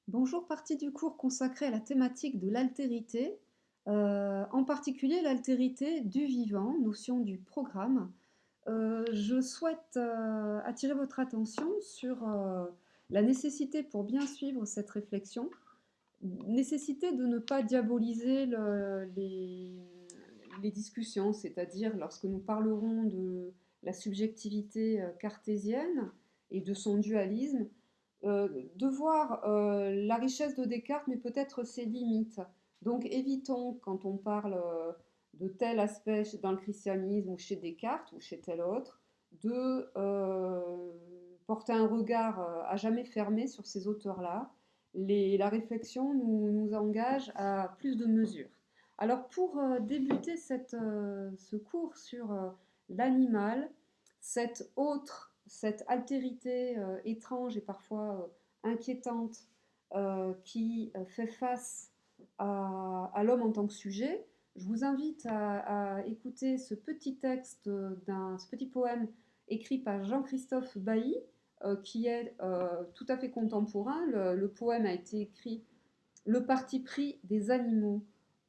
Bonjour, partie du cours consacré à la thématique de l'altérité, en particulier l'altérité du vivant, notion du programme. Je souhaite attirer votre attention sur la nécessité pour bien suivre cette réflexion, nécessité de ne pas diaboliser les discussions, c'est-à-dire lorsque nous parlerons de la subjectivité cartésienne et de son dualisme, de voir la richesse de Descartes, mais peut-être ses limites. Donc évitons, quand on parle de tel aspect dans le christianisme ou chez Descartes ou chez tel autre, de porter un regard à jamais fermé sur ces auteurs-là. La réflexion nous engage à plus de mesures. Alors pour débuter ce cours sur l'animal, cette altérité étrange et parfois inquiétante qui fait face à l'homme en tant que sujet, je vous invite à écouter ce petit texte ce petit poème écrit par Jean-Christophe Bailly, qui est tout à fait contemporain. Le poème a été écrit Le parti pris des animaux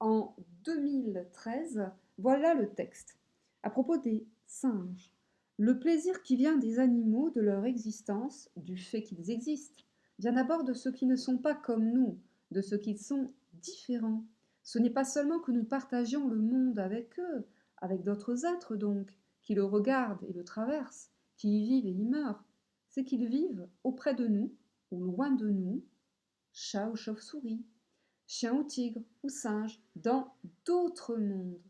en 2013. Voilà le texte. À propos des singes. Le plaisir qui vient des animaux, de leur existence, du fait qu'ils existent, vient d'abord de ceux qui ne sont pas comme nous, de ceux qui sont différents. Ce n'est pas seulement que nous partagions le monde avec eux, avec d'autres êtres donc, qui le regardent et le traversent, qui y vivent et y meurent. C'est qu'ils vivent auprès de nous, ou loin de nous, chat ou chauve-souris, chien ou tigre ou singe, dans d'autres mondes.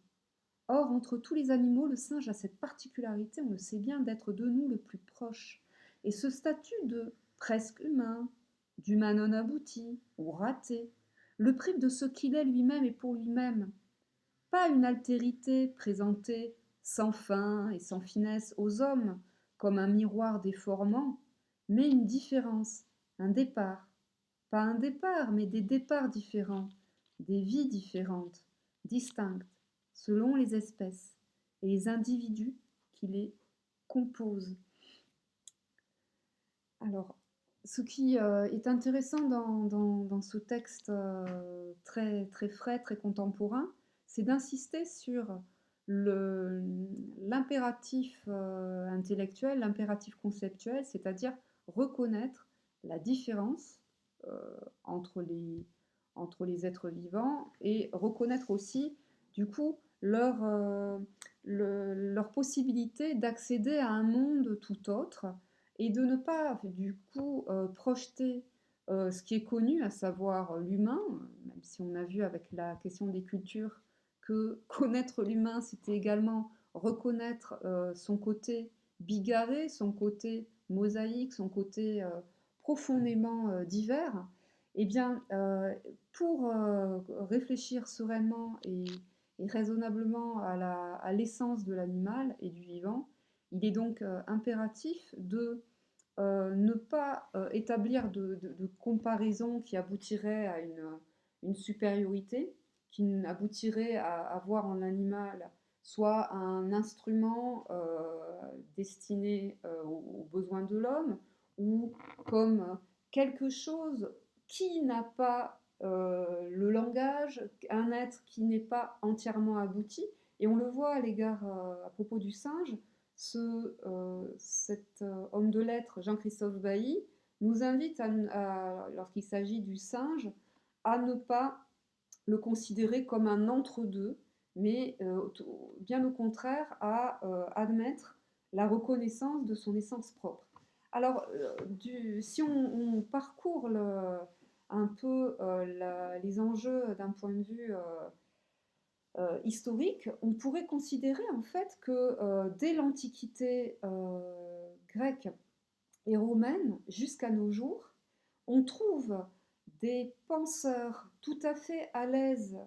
Or, entre tous les animaux, le singe a cette particularité, on le sait bien, d'être de nous le plus proche. Et ce statut de presque humain, d'humain non abouti ou raté, le prive de ce qu'il est lui-même et pour lui-même. Pas une altérité présentée sans fin et sans finesse aux hommes, comme un miroir déformant, mais une différence, un départ. Pas un départ, mais des départs différents, des vies différentes, distinctes, selon les espèces et les individus qui les composent. Alors, ce qui est intéressant dans ce texte très, très frais, très contemporain, c'est d'insister sur l'impératif intellectuel, l'impératif conceptuel, c'est-à-dire reconnaître la différence euh, entre entre les êtres vivants et reconnaître aussi, du coup, leur possibilité d'accéder à un monde tout autre et de ne pas, du coup, projeter ce qui est connu, à savoir l'humain, même si on a vu avec la question des cultures que connaître l'humain, c'était également reconnaître son côté bigarré, son côté mosaïque, son côté profondément divers. Eh bien, pour réfléchir sereinement et raisonnablement à l'essence de l'animal et du vivant, il est donc impératif de ne pas établir de comparaison qui aboutirait à une supériorité, qui aboutirait à voir en l'animal soit un instrument destiné aux besoins de l'homme, ou comme quelque chose qui n'a pas le langage, un être qui n'est pas entièrement abouti. Et on le voit à l'égard, à propos du singe, cet homme de lettres, Jean-Christophe Bailly, nous invite, lorsqu'il s'agit du singe, à ne pas le considérer comme un entre-deux, mais bien au contraire à admettre la reconnaissance de son essence propre. Alors, si on parcourt un peu les enjeux d'un point de vue historique, on pourrait considérer en fait que dès l'Antiquité grecque et romaine jusqu'à nos jours, on trouve des penseurs tout à fait à l'aise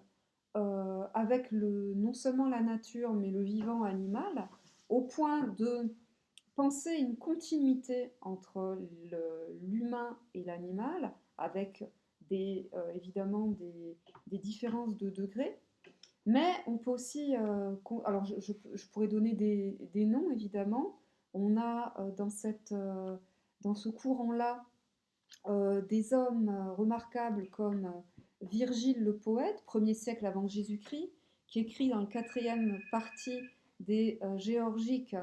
avec non seulement la nature, mais le vivant animal, au point de penser une continuité entre l'humain et l'animal, avec évidemment des différences de degrés. Mais on peut aussi, alors je pourrais donner des noms évidemment. On a dans ce courant-là des hommes remarquables comme Virgile le poète, 1er siècle avant Jésus-Christ, qui écrit dans le 4e partie des Géorgiques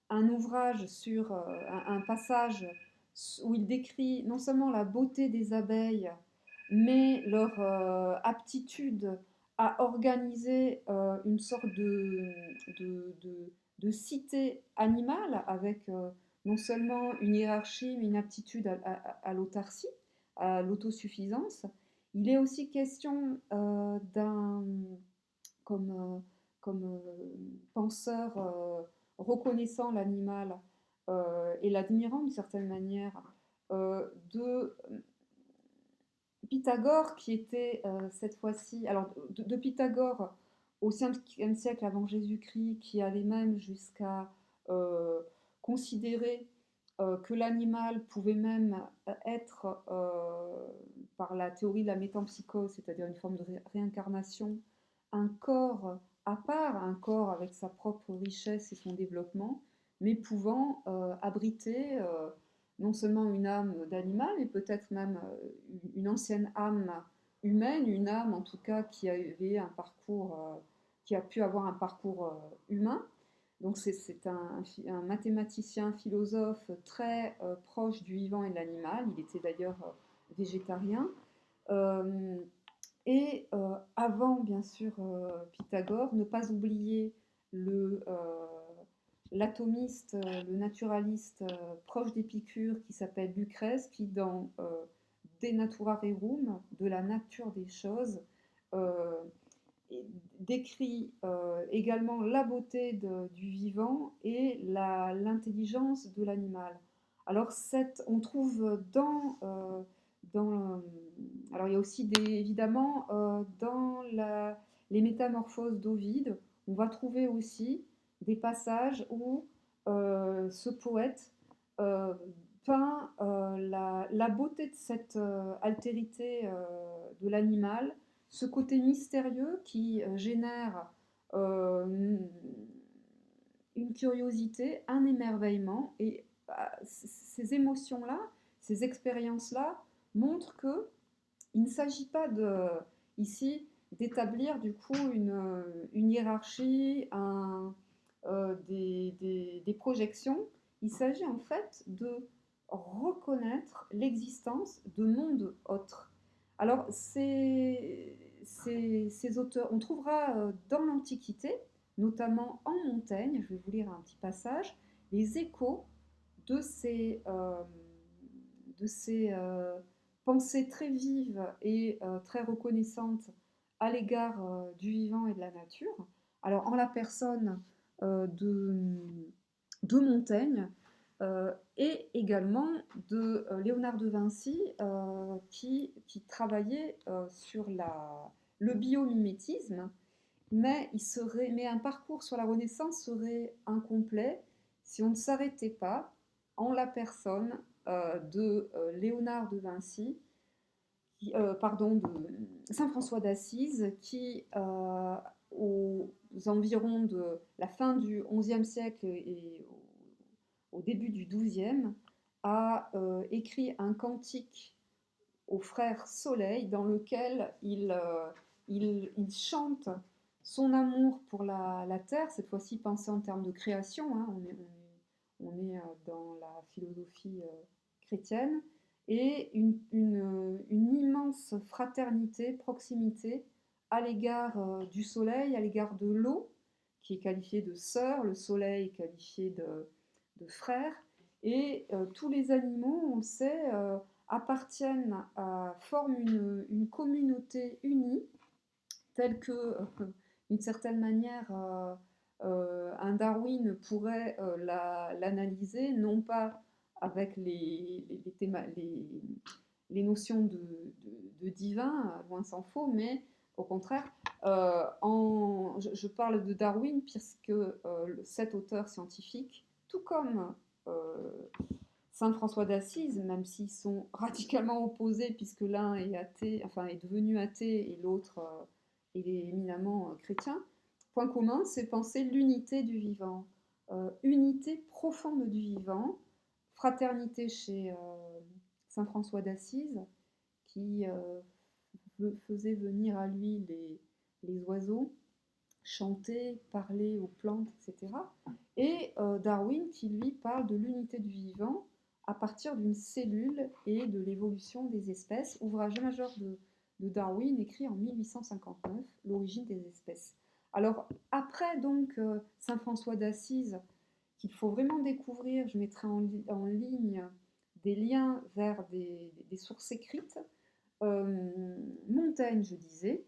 un ouvrage sur un passage où il décrit non seulement la beauté des abeilles, mais leur aptitude à organiser une sorte de cité animale avec non seulement une hiérarchie, mais une aptitude à l'autarcie, à l'autosuffisance. Il est aussi question d'un, comme, penseur reconnaissant l'animal et l'admirant d'une certaine manière, de Pythagore qui était cette fois-ci, alors de Pythagore au 5e siècle avant Jésus-Christ, qui allait même jusqu'à euh, considérer que l'animal pouvait même être, par la théorie de la métempsychose, c'est-à-dire une forme de réincarnation, un corps à part, un corps avec sa propre richesse et son développement, mais pouvant abriter non seulement une âme d'animal, mais peut-être même une ancienne âme humaine, une âme en tout cas qui avait un parcours, qui a pu avoir un parcours humain. Donc c'est un mathématicien, philosophe très proche du vivant et de l'animal. Il était d'ailleurs végétarien. Euh, et avant, bien sûr, Pythagore, ne pas oublier le, l'atomiste, le naturaliste proche d'Épicure qui s'appelle Lucrèce, qui dans De Natura Rerum, de la nature des choses, euh, décrit également la beauté du vivant et l'intelligence de l'animal. Alors on trouve alors il y a aussi évidemment dans les métamorphoses d'Ovide, on va trouver aussi des passages où ce poète euh, peint la beauté de cette altérité de l'animal, ce côté mystérieux qui génère euh, une curiosité, un émerveillement, et ces émotions-là, ces expériences-là montrent que il ne s'agit pas ici d'établir du coup une hiérarchie, des projections. Il s'agit en fait de reconnaître l'existence de mondes autres. Alors, ces auteurs, on trouvera dans l'Antiquité, notamment en Montaigne, je vais vous lire un petit passage, les échos de ces pensées très vives et très reconnaissantes à l'égard du vivant et de la nature. Alors, en la personne de Montaigne, et également de Léonard de Vinci, qui travaillait sur le biomimétisme, mais un parcours sur la Renaissance serait incomplet si on ne s'arrêtait pas en la personne de Léonard de Vinci, pardon, de Saint François d'Assise, qui aux environs de la fin du XIe siècle et au début du XIIe, a écrit un cantique au frère Soleil dans lequel il chante son amour pour la terre, cette fois-ci pensé en termes de création, hein, on est dans la philosophie chrétienne, et une immense fraternité, proximité à l'égard du soleil, à l'égard de l'eau, qui est qualifiée de sœur, le soleil est qualifié de frère, et tous les animaux, on le sait, forment une communauté unie, telle que, d'une certaine manière, un Darwin pourrait l'analyser, non pas avec les notions de divin, loin s'en faut, mais au contraire, je parle de Darwin puisque cet auteur scientifique, tout comme Saint François d'Assise, même s'ils sont radicalement opposés, puisque l'un est athée, enfin est devenu athée et l'autre est éminemment chrétien, point commun, c'est penser l'unité du vivant, unité profonde du vivant, fraternité chez Saint François d'Assise, qui faisait venir à lui les oiseaux, chanter, parler aux plantes, etc. Et Darwin qui, lui, parle de l'unité du vivant à partir d'une cellule et de l'évolution des espèces. Ouvrage majeur de Darwin, écrit en 1859, L'origine des espèces. Alors, après donc Saint François d'Assise, qu'il faut vraiment découvrir, je mettrai en ligne des liens vers des sources écrites. Montaigne, je disais.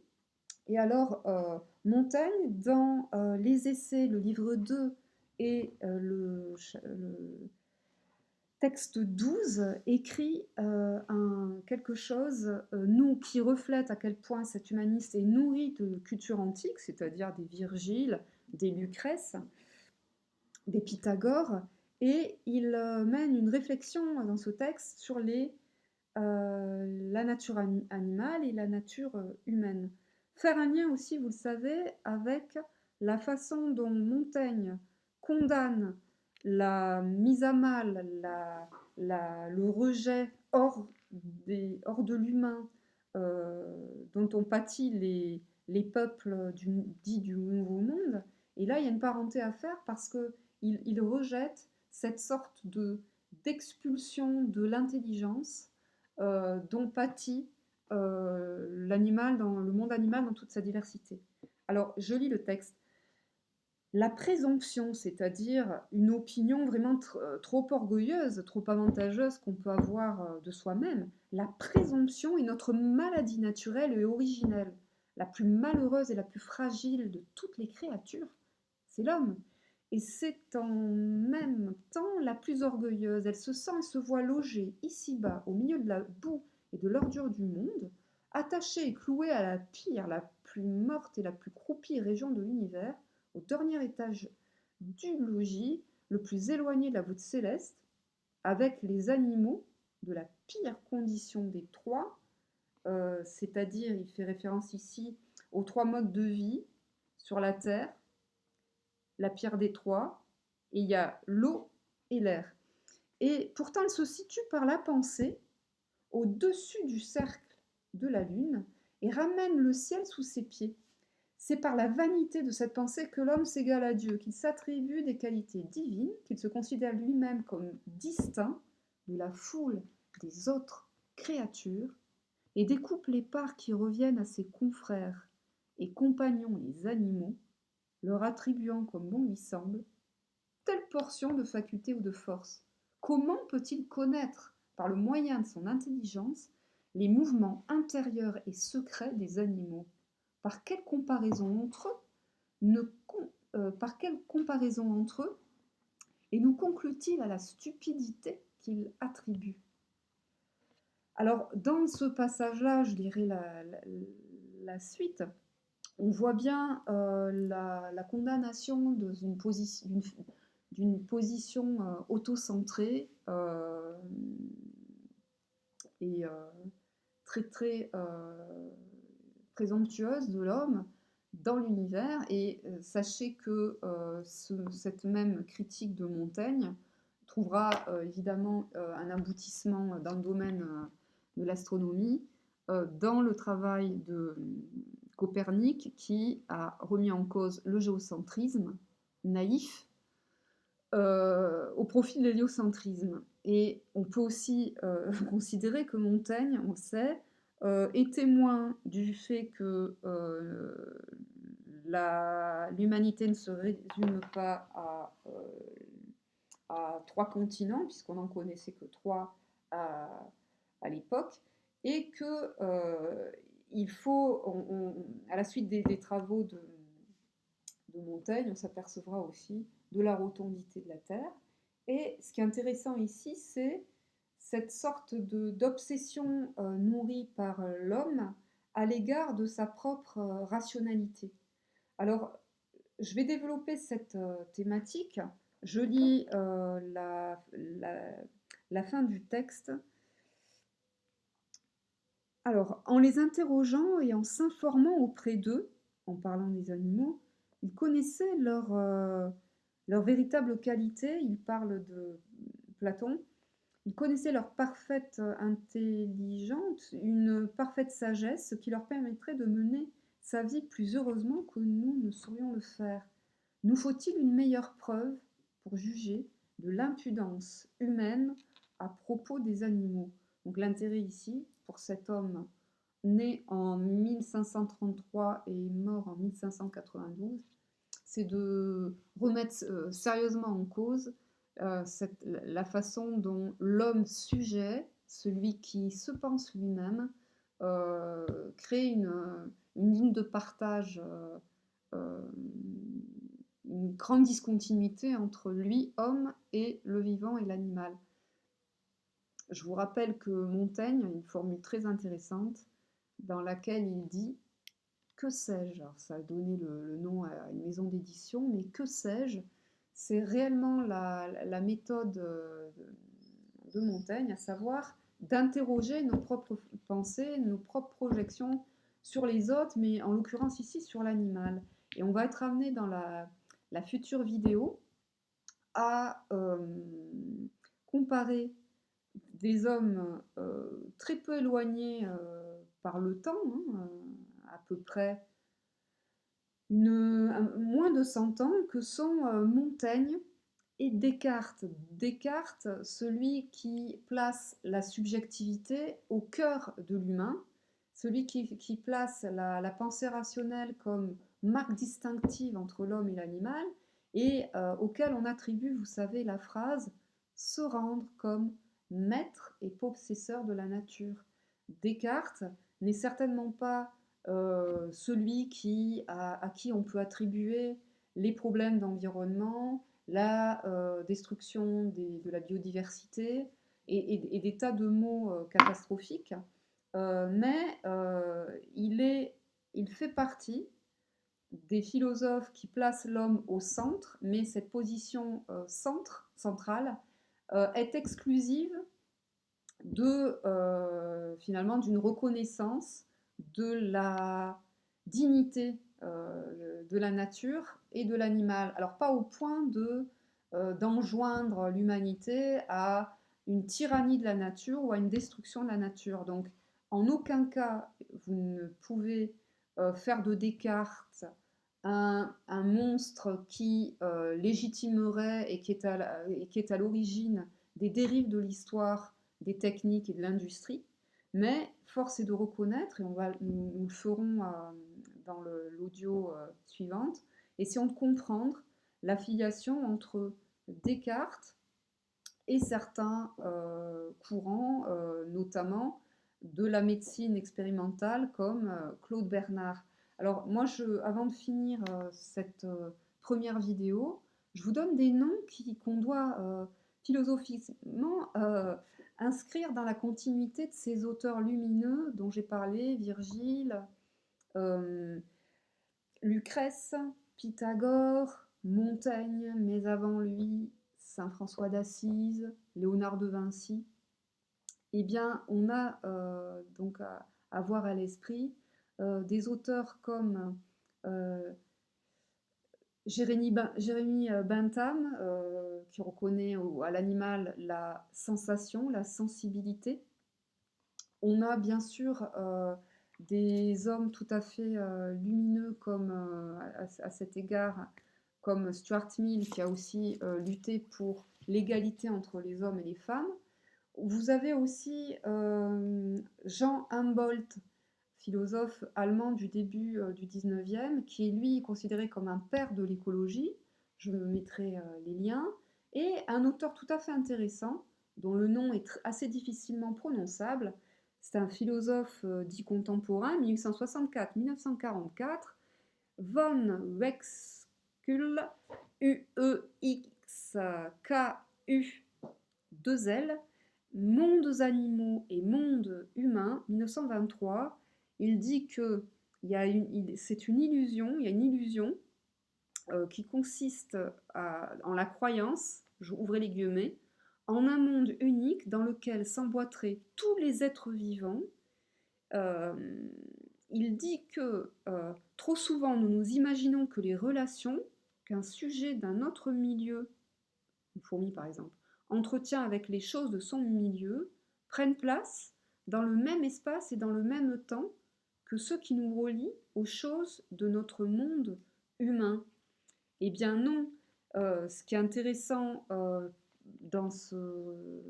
Et alors, Montaigne, dans les essais, le livre 2 et le texte 12, écrit quelque chose qui reflète à quel point cet humaniste est nourri de culture antique, c'est-à-dire des Virgile, des Lucrèce, des Pythagore, et il mène une réflexion dans ce texte sur la nature animale et la nature humaine. Faire un lien aussi, vous le savez, avec la façon dont Montaigne condamne la mise à mal, le rejet hors de l'humain dont ont pâti les peuples dits du Nouveau Monde. Et là, il y a une parenté à faire parce qu'il rejette cette sorte d'expulsion de l'intelligence dont pâtit l'animal le monde animal dans toute sa diversité. Alors, je lis le texte. La présomption, c'est-à-dire une opinion vraiment trop orgueilleuse, trop avantageuse qu'on peut avoir de soi-même, la présomption est notre maladie naturelle et originelle, la plus malheureuse et la plus fragile de toutes les créatures. C'est l'homme. Et c'est en même temps la plus orgueilleuse. Elle se sent et se voit logée ici-bas, au milieu de la boue et de l'ordure du monde, attachée et clouée à la pire, la plus morte et la plus croupie région de l'univers, au dernier étage du logis, le plus éloigné de la voûte céleste, avec les animaux de la pire condition des trois, c'est-à-dire, il fait référence ici aux trois modes de vie sur la Terre, la pire des trois, et il y a l'eau et l'air. Et pourtant, elle se situe par la pensée au-dessus du cercle de la Lune et ramène le ciel sous ses pieds. C'est par la vanité de cette pensée que l'homme s'égale à Dieu, qu'il s'attribue des qualités divines, qu'il se considère lui-même comme distinct de la foule des autres créatures et découpe les parts qui reviennent à ses confrères et compagnons les animaux, leur attribuant comme bon lui semble telle portion de faculté ou de force. Comment peut-il connaître, par le moyen de son intelligence, les mouvements intérieurs et secrets des animaux? Par quelle comparaison entre eux et nous conclut-il à la stupidité qu'il attribue? Alors, dans ce passage-là, je lirai la suite, on voit bien la condamnation d'une position autocentrée et très très présomptueuse de l'homme dans l'univers. Et sachez que cette même critique de Montaigne trouvera évidemment un aboutissement dans le domaine de l'astronomie, dans le travail de Copernic qui a remis en cause le géocentrisme naïf au profit de l'héliocentrisme. Et on peut aussi considérer que Montaigne, on le sait, est témoin du fait que l'humanité ne se résume pas à trois continents, puisqu'on n'en connaissait que trois à l'époque, et que il faut, à la suite des travaux de Montaigne, on s'apercevra aussi de la rotondité de la Terre. Et ce qui est intéressant ici, c'est cette sorte d'obsession nourrie par l'homme à l'égard de sa propre rationalité. Alors, je vais développer cette thématique. Je lis la fin du texte. Alors, en les interrogeant et en s'informant auprès d'eux, en parlant des animaux, il connaissait leur véritable qualité. Il parle de Platon. Ils connaissaient leur parfaite intelligence, une parfaite sagesse, ce qui leur permettrait de mener sa vie plus heureusement que nous ne saurions le faire. Nous faut-il une meilleure preuve pour juger de l'impudence humaine à propos des animaux? Donc l'intérêt ici, pour cet homme né en 1533 et mort en 1592, c'est de remettre sérieusement en cause la façon dont l'homme sujet, celui qui se pense lui-même, crée une ligne de partage, euh, une grande discontinuité entre lui, homme, et le vivant et l'animal. Je vous rappelle que Montaigne a une formule très intéressante dans laquelle il dit que sais-je? Alors ça a donné le nom à une maison d'édition, mais que sais-je? C'est réellement la méthode de Montaigne, à savoir d'interroger nos propres pensées, nos propres projections sur les autres, mais en l'occurrence ici sur l'animal. Et on va être amené dans la future vidéo à comparer des hommes très peu éloignés par le temps, hein, à peu près moins de 100 ans, que sont Montaigne et Descartes. Descartes, celui qui place la subjectivité au cœur de l'humain, celui qui place la pensée rationnelle comme marque distinctive entre l'homme et l'animal, et auquel on attribue, vous savez, la phrase se rendre comme maître et possesseur de la nature. Descartes n'est certainement pas celui à qui on peut attribuer les problèmes d'environnement, la destruction de la biodiversité et des tas de mots catastrophiques, mais il fait partie des philosophes qui placent l'homme au centre, mais cette position centrale est exclusive finalement d'une reconnaissance de la dignité de la nature et de l'animal. Alors pas au point d'enjoindre l'humanité à une tyrannie de la nature ou à une destruction de la nature. Donc en aucun cas vous ne pouvez faire de Descartes un monstre qui légitimerait et qui est à l'origine des dérives de l'histoire, des techniques et de l'industrie, mais force est de reconnaître, et nous le ferons dans l'audio suivante, essayons de comprendre l'affiliation entre Descartes et certains courants, notamment de la médecine expérimentale comme Claude Bernard. Alors moi, avant de finir cette première vidéo, je vous donne des noms qu'on doit philosophiquement inscrire dans la continuité de ces auteurs lumineux dont j'ai parlé, Virgile, euh, Lucrèce, Pythagore, Montaigne, mais avant lui, Saint François d'Assise, Léonard de Vinci. Eh bien, on a donc à avoir à l'esprit des auteurs comme Jérémie Bentham, qui reconnaît à l'animal la sensation, la sensibilité. On a bien sûr des hommes tout à fait lumineux comme à cet égard, comme Stuart Mill, qui a aussi lutté pour l'égalité entre les hommes et les femmes. Vous avez aussi Jean Humboldt, philosophe allemand du début du 19e, qui est lui considéré comme un père de l'écologie. Je mettrai les liens. Et un auteur tout à fait intéressant, dont le nom est assez difficilement prononçable. C'est un philosophe dit contemporain, 1864-1944, von Uexküll, U-E-X-K-U-2-L, Mondes animaux et mondes humains, 1923. Il dit que c'est une illusion, il y a une illusion qui consiste en la croyance, j'ouvrais les guillemets, en un monde unique dans lequel s'emboîteraient tous les êtres vivants. Euh, il dit que trop souvent nous nous imaginons que les relations qu'un sujet d'un autre milieu, une fourmi par exemple, entretient avec les choses de son milieu prennent place dans le même espace et dans le même temps que ceux qui nous relient aux choses de notre monde humain. Eh bien non, ce qui est intéressant dans ce-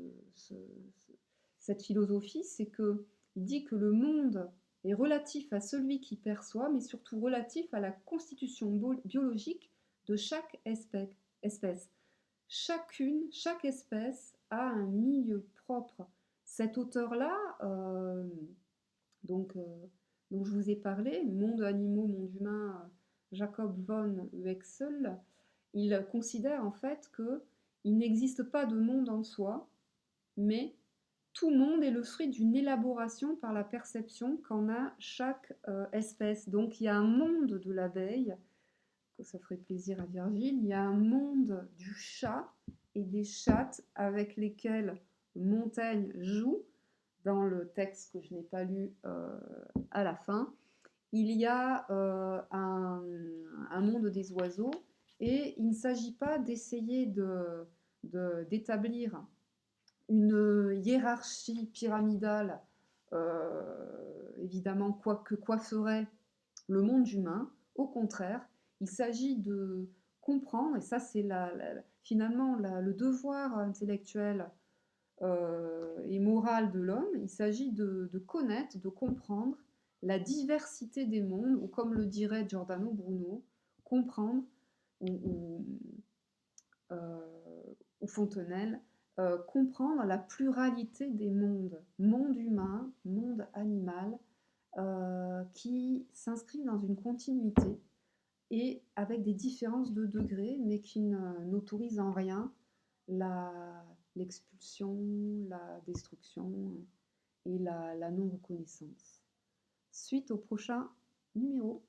cette philosophie, c'est qu'il dit que le monde est relatif à celui qui perçoit, mais surtout relatif à la constitution biologique de chaque espèce. Chaque espèce a un milieu propre. Cet auteur-là, donc, dont je vous ai parlé, Monde animaux, monde humain, Jacob von Wexel, il considère en fait qu'il n'existe pas de monde en soi, mais tout monde est le fruit d'une élaboration par la perception qu'en a chaque espèce. Donc il y a un monde de l'abeille, que ça ferait plaisir à Virgile, il y a un monde du chat et des chattes avec lesquels Montaigne joue dans le texte que je n'ai pas lu à la fin. Il y a un monde des oiseaux et il ne s'agit pas d'essayer d'établir une hiérarchie pyramidale, évidemment, quoi ferait le monde humain. Au contraire, il s'agit de comprendre, et ça c'est finalement le devoir intellectuel et moral de l'homme, il s'agit de connaître, de comprendre la diversité des mondes, ou comme le dirait Giordano Bruno, comprendre, ou, ou, ou Fontenelle, comprendre la pluralité des mondes, monde humain, monde animal, qui s'inscrivent dans une continuité et avec des différences de degrés, mais qui n'autorisent en rien l'expulsion, la destruction et la non-reconnaissance. Suite au prochain numéro.